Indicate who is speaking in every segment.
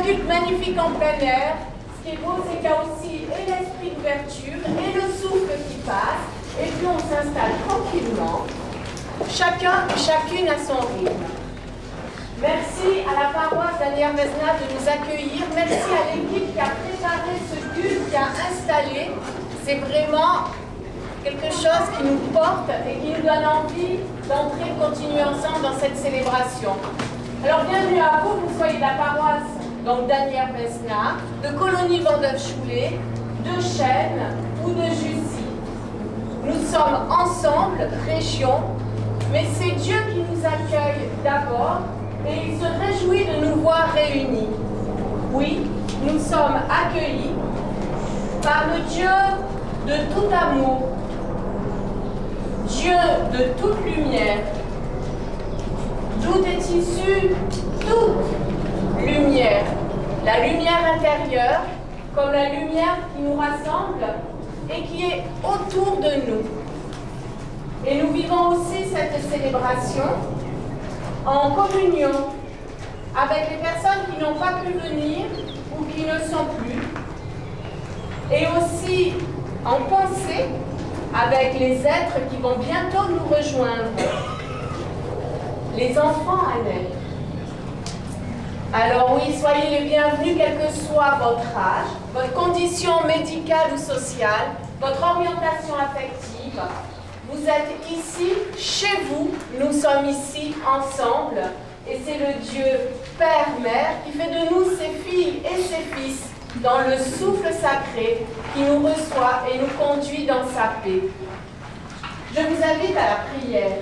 Speaker 1: culte magnifique en plein air. Ce qui est beau, c'est qu'il y a aussi et l'esprit d'ouverture et le souffle qui passe. Et puis on s'installe tranquillement. Chacun et chacune à son rythme. Merci à la paroisse d'Anières Vesna de nous accueillir. Merci à l'équipe qui a préparé ce culte, qui a installé. C'est vraiment quelque chose qui nous porte et qui nous donne envie d'entrer, de continuer ensemble dans cette célébration. Alors bienvenue à vous, que vous soyez de la paroisse d'Anières Vesna, de Colonie Vendôme-Choulet, de Chênes ou de Jussy. Nous sommes ensemble, région, mais c'est Dieu qui nous accueille d'abord et il se réjouit de nous voir réunis. Oui, nous sommes accueillis par le Dieu de tout amour, Dieu de toute lumière, d'où est issue toute lumière, la lumière intérieure comme la lumière qui nous rassemble et qui est autour de nous. Et nous vivons aussi cette célébration en communion avec les personnes qui n'ont pas pu venir ou qui ne sont plus, et aussi en pensée avec les êtres qui vont bientôt nous rejoindre, les enfants à naître. Alors oui, soyez les bienvenus, quel que soit votre âge, votre condition médicale ou sociale, votre orientation affective. Vous êtes ici, chez vous, nous sommes ici ensemble, et c'est le Dieu Père, Mère qui fait de nous ses filles et ses fils dans le souffle sacré qui nous reçoit et nous conduit dans sa paix. Je vous invite à la prière.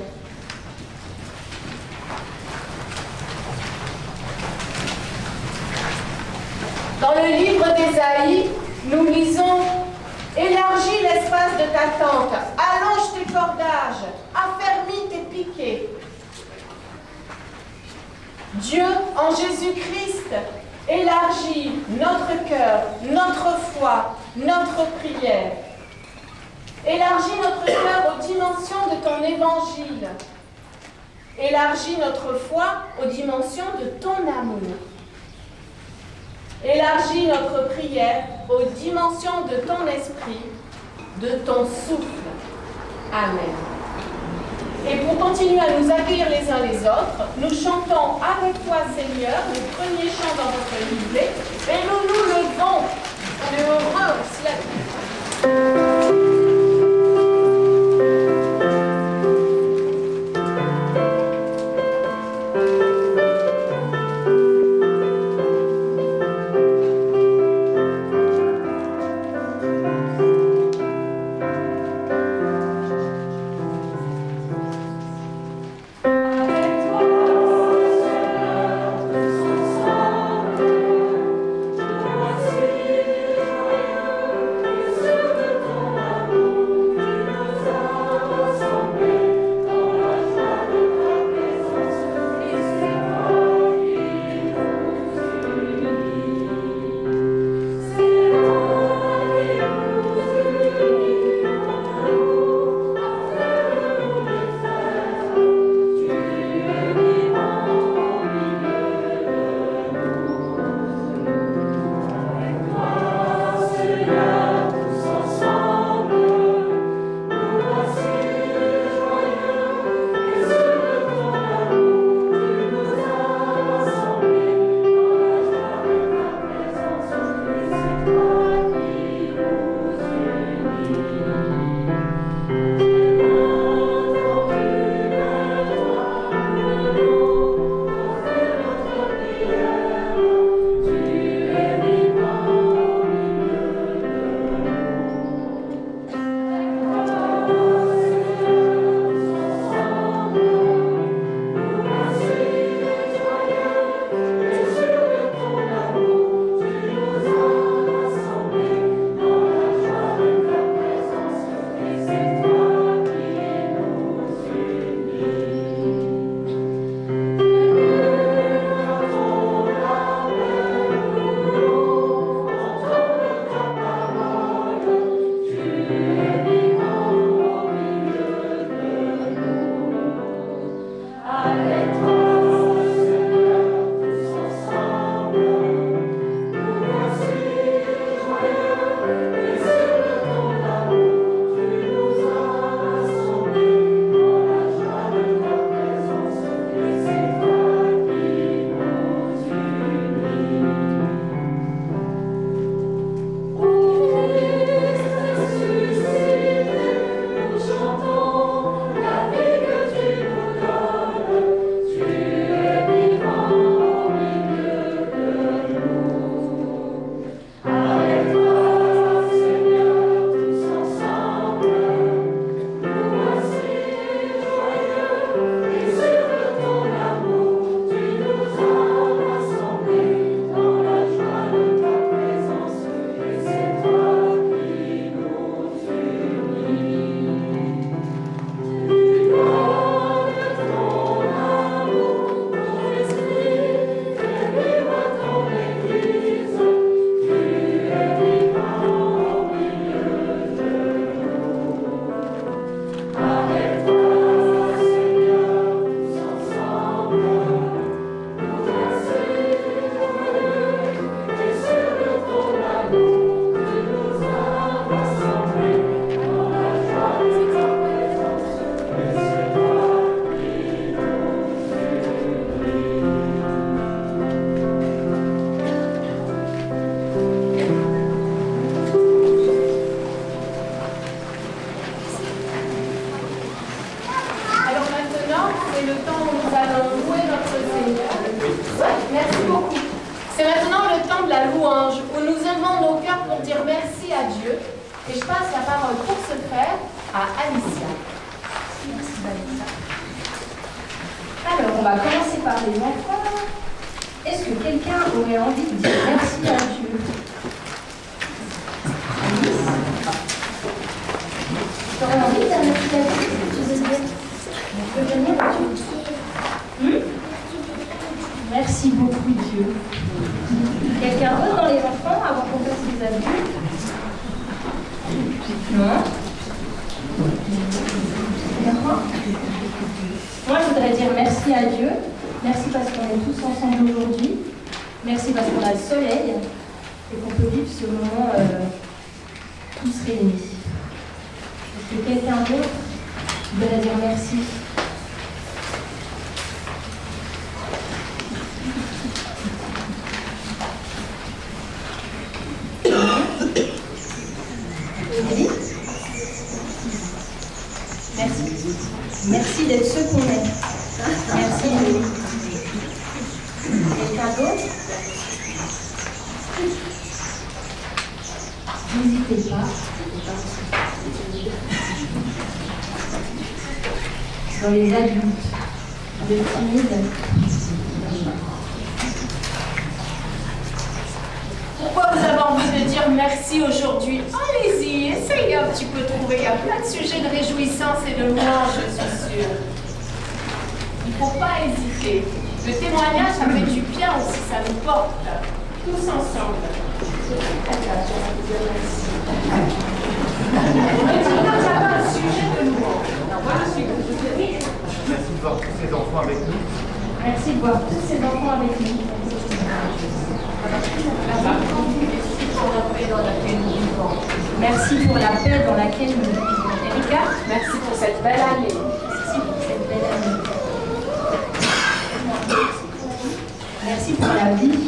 Speaker 1: Dans le livre d'Ésaïe, nous lisons « Élargis l'espace de ta tente, allonge tes cordages, affermis tes piquets. » Dieu, en Jésus-Christ, élargit notre cœur, notre foi, notre prière. Élargis notre cœur aux dimensions de ton évangile. Élargis notre foi aux dimensions de ton amour. Élargis notre prière aux dimensions de ton esprit, de ton souffle. Amen. Et pour continuer à nous accueillir les uns les autres, nous chantons avec toi, Seigneur, le premier chant dans votre livret, et nous nous levons. On est heureux aussi là-dessus.
Speaker 2: Avec toi,
Speaker 1: à Dieu. Et je passe la parole pour ce faire à Alicia.
Speaker 2: Merci Vanessa. Alors, on va commencer par les enfants. Est-ce que quelqu'un aurait envie de dire merci à Dieu? Tu aurais envie de dire merci à Dieu? Tu veux dire? On peut venir à Dieu. Merci beaucoup Dieu. Quelqu'un d'autre dans les enfants avant qu'on passe les adultes? Non? D'accord. Moi, je voudrais dire merci à Dieu. Merci parce qu'on est tous ensemble aujourd'hui. Merci parce qu'on a le soleil et qu'on peut vivre ce moment tous réunis. Est-ce que quelqu'un d'autre voudrait dire merci? Oui. Merci. Merci d'être ce qu'on est. Merci. Quelqu'un d'autre? N'hésitez pas. Dans les adultes, les timides.
Speaker 1: Pourquoi vous avez envie de dire merci aujourd'hui? Allez-y, essayez un petit peu de trouver. Il y a plein de sujets de réjouissance et de louange, je suis sûre. Il ne faut pas hésiter. Le témoignage, ça fait du bien aussi, ça nous porte. Tous ensemble. Il n'y a pas un sujet de louange.
Speaker 3: Merci de voir tous ces enfants avec nous.
Speaker 2: Merci de voir tous ces enfants avec nous. Merci pour la paix dans laquelle nous vivons. Erika,
Speaker 1: Merci pour cette belle année.
Speaker 2: merci pour cette belle année. Merci pour la vie.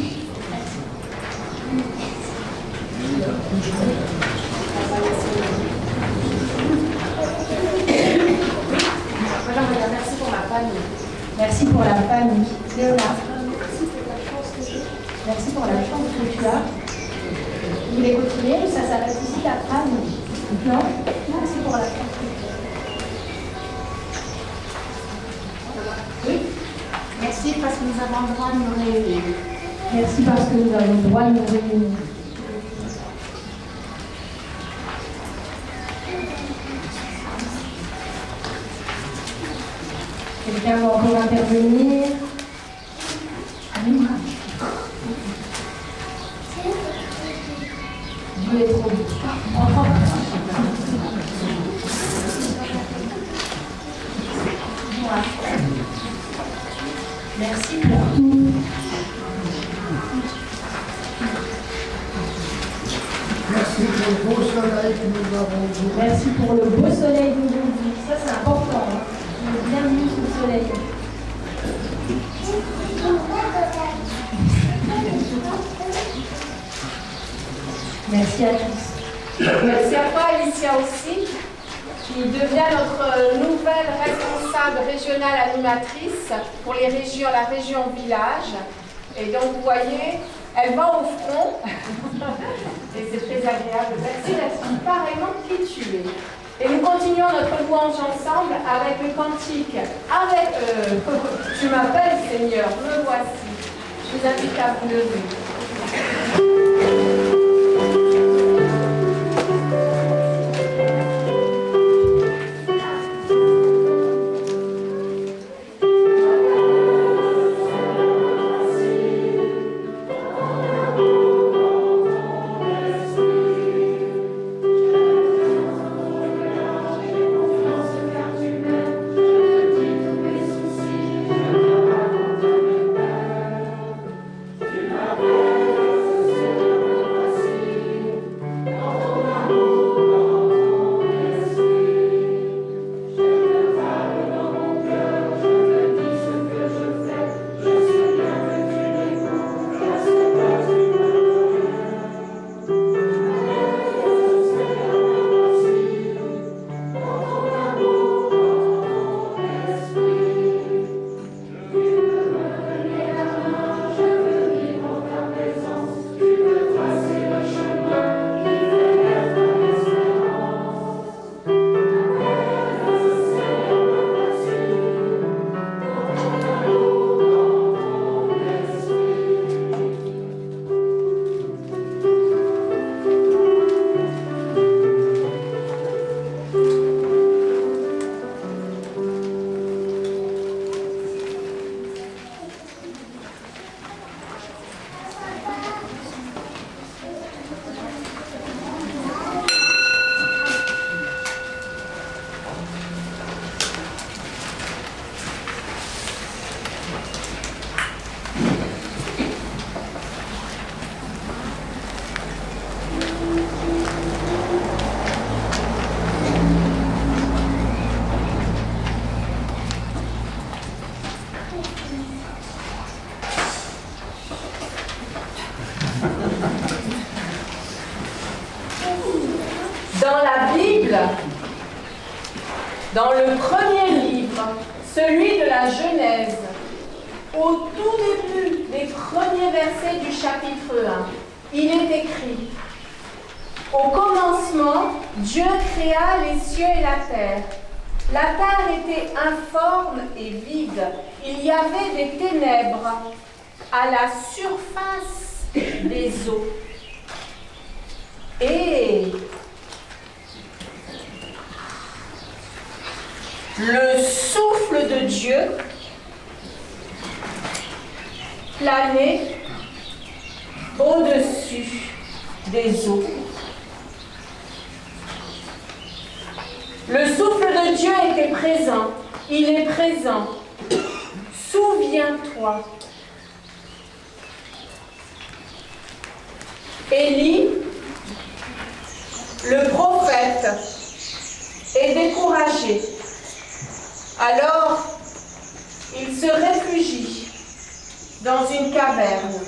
Speaker 1: Merci pour ma famille.
Speaker 2: Merci pour la famille. Léonard. Merci pour la chance que tu as. Vous voulez continuer ou ça s'arrête ici ta femme? Non? Merci pour la chance que tu as. Oui?
Speaker 1: Merci parce que nous avons le droit de nous réunir.
Speaker 2: Merci parce que nous avons le droit de nous réunir. Quelqu'un va encore intervenir? Oui. Dieu est trop beau. Merci pour tout.
Speaker 4: Merci pour le beau soleil que nous avons vu.
Speaker 2: Merci pour le beau soleil d'aujourd'hui. Ça, c'est important. Hein. On est bien mis sous le soleil. Merci à tous.
Speaker 1: Merci à toi, Alicia, aussi, qui devient notre nouvelle responsable régionale animatrice pour les régions, la région village. Et donc, vous voyez, elle va au front. Et c'est très agréable. Merci d'être pareillement qui tu es. Et nous continuons notre louange ensemble avec le cantique. Avec, tu m'appelles Seigneur, me voici. Je vous invite à vous lever.
Speaker 5: Tu m'appelles
Speaker 1: Dans la Bible, dans le premier livre, celui de la Genèse, au tout début des premiers versets du chapitre 1, il est écrit: au commencement, Dieu créa les cieux et la terre. La terre était informe et vide. Il y avait des ténèbres à la surface des eaux. Et le souffle de Dieu planait au-dessus des eaux. Le souffle de Dieu était présent. Il est présent. Souviens-toi. Élie, le prophète, est découragé. Alors, il se réfugie dans une caverne.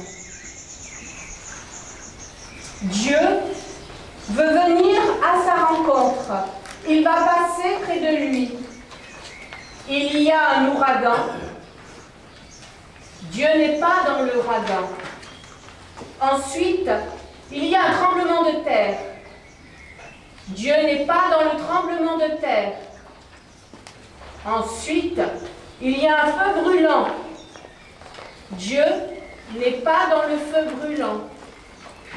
Speaker 1: Dieu veut venir à sa rencontre. Il va passer près de lui. Il y a un ouragan. Dieu n'est pas dans l'ouragan. Ensuite, il y a un tremblement de terre. Dieu n'est pas dans le tremblement de terre. Ensuite, il y a un feu brûlant. Dieu n'est pas dans le feu brûlant.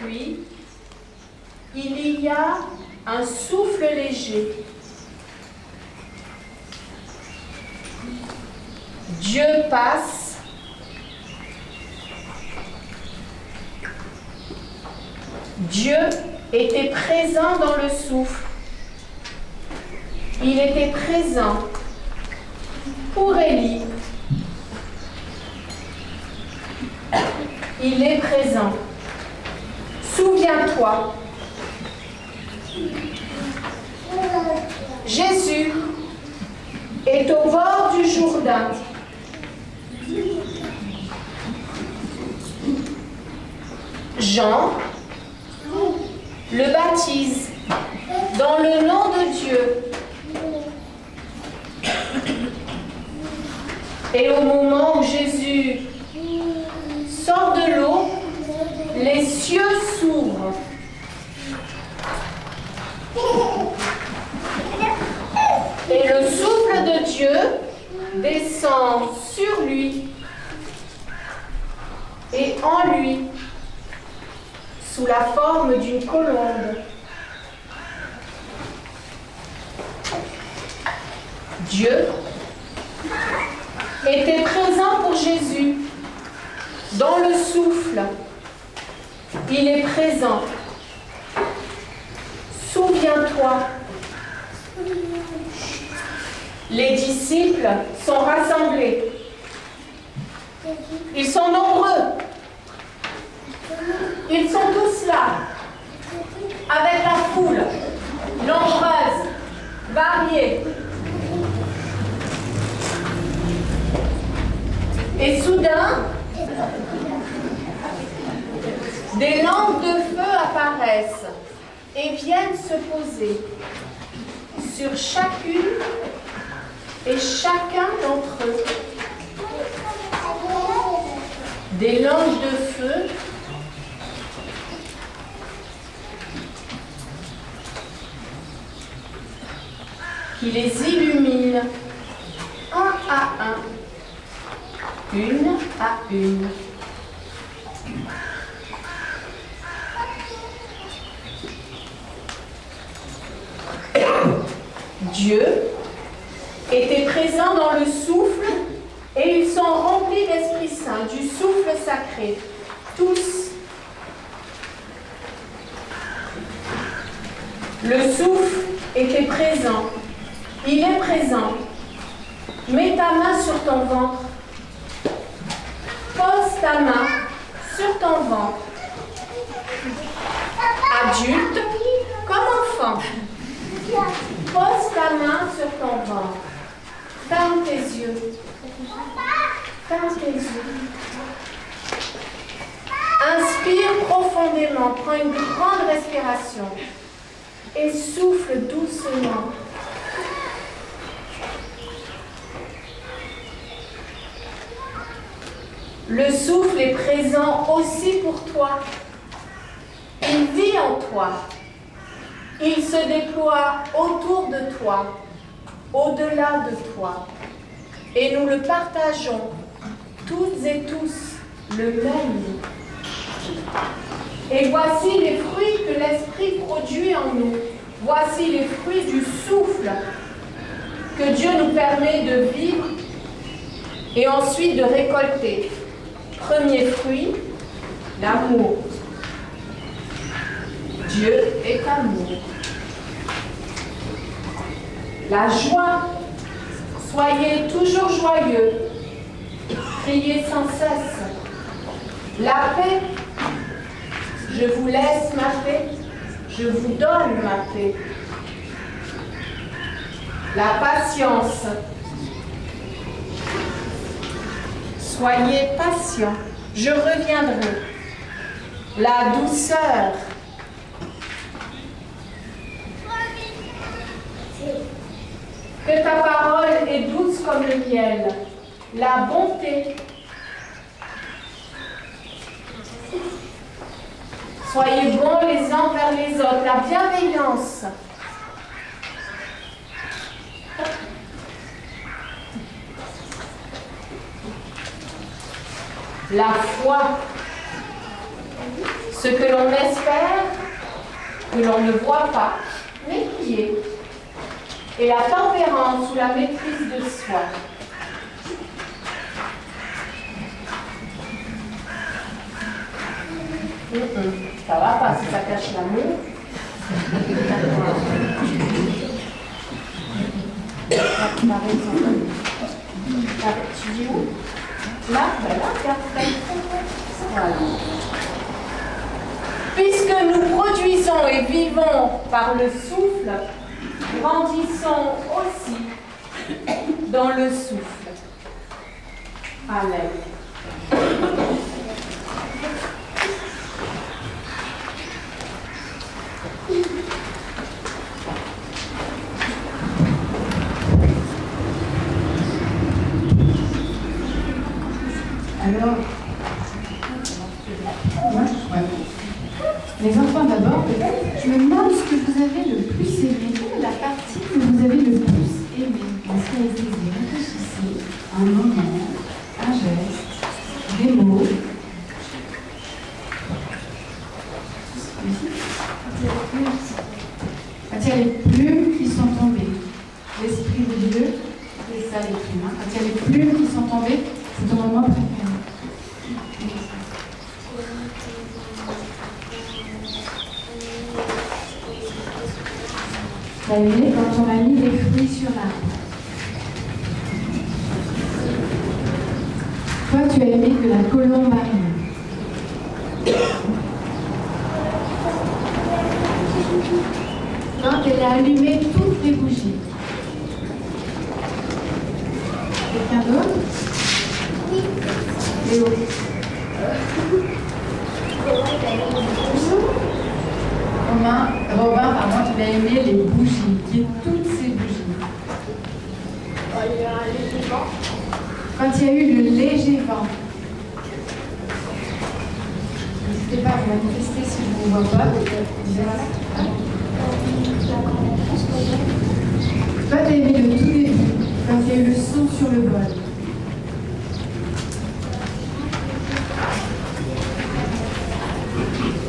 Speaker 1: Puis, il y a un souffle léger. Dieu passe. Dieu était présent dans le souffle. Il était présent pour Élie. Il est présent. Souviens-toi. Jésus est au bord du Jourdain. Jean le baptise dans le nom de Dieu. Et au moment où Jésus sort de l'eau, les cieux s'ouvrent. Et le souffle de Dieu descend sur lui et en lui, sous la forme d'une colombe. Dieu était présent pour Jésus dans le souffle. Il est présent. Souviens-toi. Les disciples sont rassemblés. Ils sont nombreux. Ils sont tous là, avec la foule, nombreuse, variée. Et soudain, des lampes de feu apparaissent et viennent se poser sur chacune et chacun d'entre eux. Des lampes de feu qui les illuminent un à un, une à une. Dieu était présent dans le souffle et ils sont remplis d'Esprit Saint, du souffle sacré, tous. Le souffle était présent, il est présent. Mets ta main sur ton ventre, pose ta main sur ton ventre. Adulte comme enfant. Pose ta main sur ton ventre. Ferme tes yeux. Ferme tes yeux. Inspire profondément. Prends une grande respiration. et souffle doucement. Le souffle est présent aussi pour toi. Il vit en toi. Il se déploie autour de toi, au-delà de toi. Et nous le partageons, toutes et tous, le même. Et voici les fruits que l'Esprit produit en nous. Voici les fruits du souffle que Dieu nous permet de vivre et ensuite de récolter. Premier fruit, l'amour. Dieu est amour. La joie. Soyez toujours joyeux. Priez sans cesse. La paix. Je vous laisse ma paix. Je vous donne ma paix. La patience. Soyez patients. Je reviendrai. La douceur. Que ta parole est douce comme le miel. La bonté. Soyez bons les uns vers les autres. La bienveillance. La foi. Ce que l'on espère, que l'on ne voit pas, mais qui est. Et la tempérance ou la maîtrise de soi. Ça va pas si ça cache l'amour. Tu dis où? Là, ben là, regarde. Voilà. Puisque nous produisons et vivons par le souffle, grandissons aussi dans le souffle. Amen.
Speaker 5: Alors, les enfants d'abord, peut-être, je me demande ce que vous avez le plus aimé, quelle est la partie que vous avez le plus aimé. Réfléchissez, un moment, un geste, des mots. Quand il y a les plumes qui sont tombées, l'Esprit de Dieu, c'est ça les plumes. Quand il y a les plumes qui sont tombées, c'est ton moment préféré. T'as aimé quand on a mis les fruits sur l'arbre. Toi, tu as aimé que la colombe arrive. Quand elle a allumé toutes les bougies. Quelqu'un d'autre? Oui. Léo. Robin, pardon, tu as aimé les bougies, qui est toutes ces bougies. Quand il y a eu le léger vent, n'hésitez pas à vous manifester si je ne vous vois pas. Toi, tu as aimé le tout début, quand il y a eu le son sur le bol.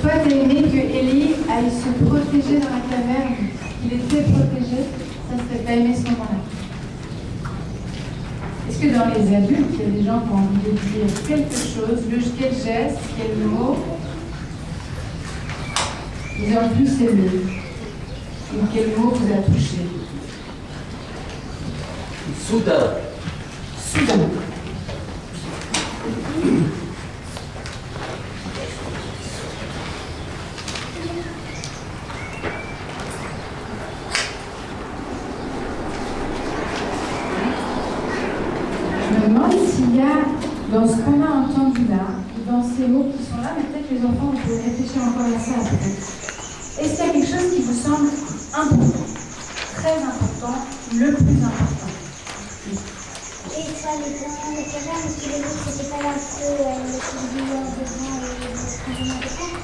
Speaker 5: Toi, tu as aimé que Élie aille se protéger dans la caverne, qu'il était protégé, tu as aimé ce moment-là. Est-ce que dans les adultes, il y a des gens qui ont envie de dire quelque chose, quel geste, quel mot, ils ont le plus aimé, ou quel mot vous a touché?
Speaker 3: Soudain.
Speaker 5: Soudain. Je me demande s'il y a, dans ce qu'on a entendu là, dans ces mots qui sont là, mais peut-être les enfants, vous pouvez réfléchir encore à ça peut-être. Est-ce qu'il y a quelque chose qui vous semble
Speaker 2: important, très important, le plus important.
Speaker 6: Et ça, les points de carrière, mais tu l'as dit que c'était pas là que le devant et le tremblement de terre.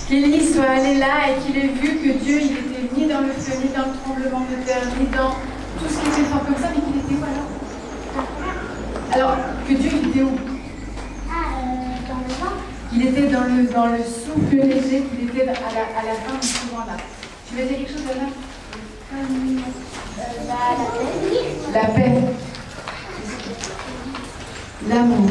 Speaker 5: Qu'Élie soit allé là et qu'il ait vu que Dieu, il était ni dans le feu, ni dans le tremblement de terre, ni dans tout ce qui était fort comme ça, mais qu'il était voilà. Alors, que Dieu, il était où?
Speaker 6: Dans le vent.
Speaker 5: Il était dans le souffle léger, qu'il était à la fin de ce moment-là. Tu veux dire quelque chose là?
Speaker 6: La paix.
Speaker 5: La paix. L'amour.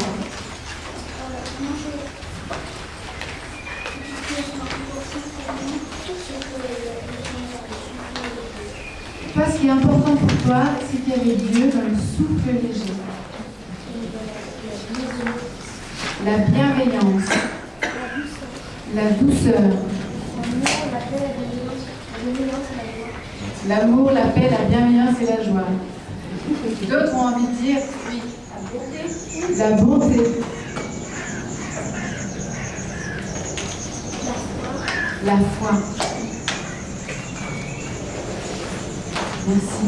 Speaker 5: Toi, ce qui est important pour toi, c'est qu'il y avait Dieu dans le souffle léger. La bienveillance. La douceur. L'amour, la paix, la bienveillance et la joie. D'autres ont envie de dire oui. La bonté. La foi. Merci.